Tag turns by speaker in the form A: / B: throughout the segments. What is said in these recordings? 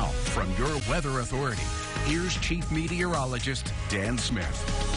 A: from your weather authority, here's Chief Meteorologist Dan Smith.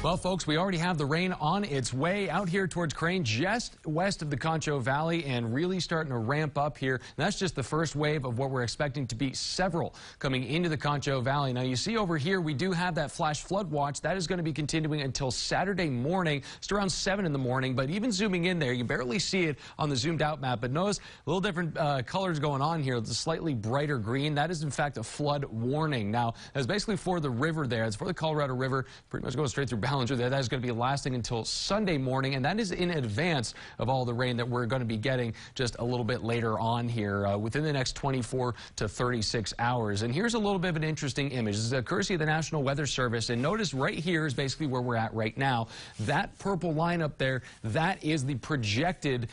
B: Well, folks, we already have the rain on its way out here towards Crane, just west of the Concho Valley, and really starting to ramp up here. And that's just the first wave of what we're expecting to be several coming into the Concho Valley. Now, you see over here, we do have that flash flood watch. That is going to be continuing until Saturday morning, just around 7 in the morning. But even zooming in there, you barely see it on the zoomed out map. But notice a little different colors going on here. It's a slightly brighter green. That is, in fact, a flood warning. Now, that's basically for the river there. It's for the Colorado River, pretty much going straight through there. That is going to be lasting until Sunday morning, and that is in advance of all the rain that we're going to be getting just a little bit later on here within the next 24 to 36 hours. And here's a little bit of an interesting image. This is a courtesy of the National Weather Service, and notice right here is basically where we're at right now. That purple line up there, that is the projected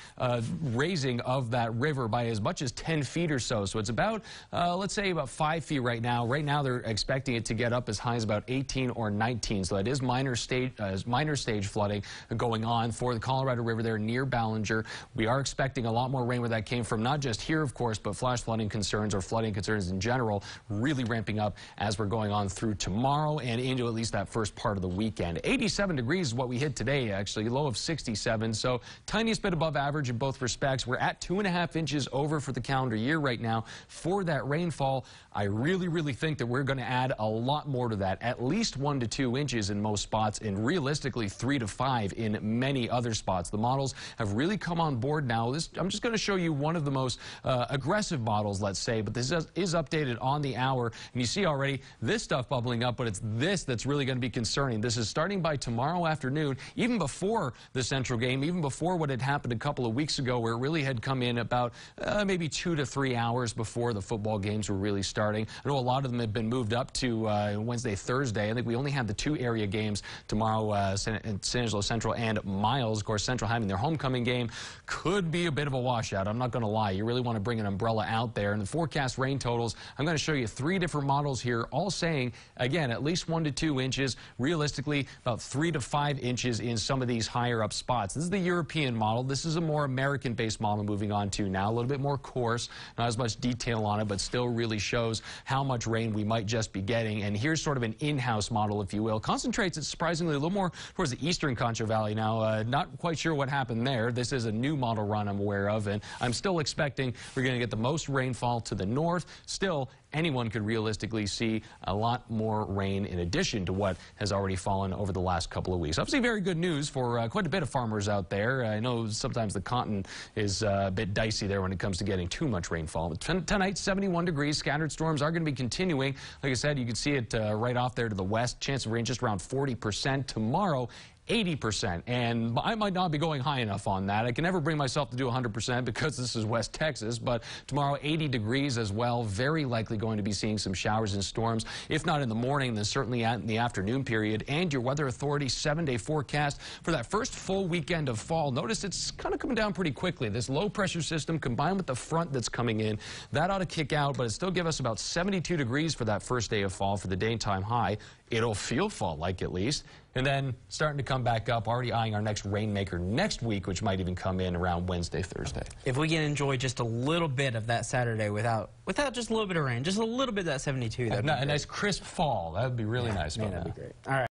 B: raising of that river by as much as 10 feet or so. So it's about, let's say, about 5 feet right now. Right now, they're expecting it to get up as high as about 18 or 19. So that is minor stage flooding going on for the Colorado River there near Ballinger. We are expecting a lot more rain where that came from, not just here, of course, but flash flooding concerns or flooding concerns in general really ramping up as we're going on through tomorrow and into at least that first part of the weekend. 87 degrees is what we hit today, actually, low of 67, so tiniest bit above average in both respects. We're at 2.5 inches over for the calendar year right now for that rainfall. I really think that we're going to add a lot more to that, at least 1 to 2 inches in most spots, and realistically 3 to 5 in many other spots. The models have really come on board now. I'm just going to show you one of the most aggressive models, let's say, but this is updated on the hour, and you see already this stuff bubbling up, but it's this that's really going to be concerning. This is starting by tomorrow afternoon, even before the Central game, even before what had happened a couple of weeks ago, where it really had come in about maybe 2 to 3 hours before the football games were really starting. I know a lot of them have been moved up to Wednesday, Thursday. I think we only have the 2 area games tomorrow, San Angelo Central and Miles. Of course, Central having their homecoming game could be a bit of a washout. I'm not going to lie. You really want to bring an umbrella out there. And the forecast rain totals, I'm going to show you 3 different models here, all saying, again, at least 1 to 2 inches. Realistically, about 3 to 5 inches in some of these higher up spots. This is the European model. This is a more American-based model moving on to now. A little bit more coarse, not as much detail on it, but still really shows how much rain we might just be getting. And here's sort of an in-house model, if you will. Concentrates it surprisingly a little more towards the eastern Concho Valley now. Not quite sure what happened there. This is a new model run I'm aware of, and I'm still expecting we're going to get the most rainfall to the north. Still, anyone could realistically see a lot more rain in addition to what has already fallen over the last couple of weeks. Obviously, very good news for quite a bit of farmers out there. I know sometimes the cotton is a bit dicey there when it comes to getting too much rainfall. But tonight, 71 degrees. Scattered storms are going to be continuing. Like I said, you can see it right off there to the west. Chance of rain just around 40%. Tomorrow, 80%, and I might not be going high enough on that. I can never bring myself to do 100% because this is West Texas, but tomorrow 80 degrees as well. Very likely going to be seeing some showers and storms, if not in the morning, then certainly in the afternoon period. And your Weather Authority 7-day forecast for that first full weekend of fall. Notice it's kind of coming down pretty quickly. This low pressure system combined with the front that's coming in, that ought to kick out, but it still give us about 72 degrees for that first day of fall for the daytime high. It'll feel fall-like at least. And then starting to come back up, already eyeing our next rainmaker next week, which might even come in around Wednesday, Thursday.
C: If we can enjoy just a little bit of that Saturday without just a little bit of rain, just a little bit of that 72, that'd be great.
B: A nice crisp fall, that would be really nice.
C: That'd be great. All right.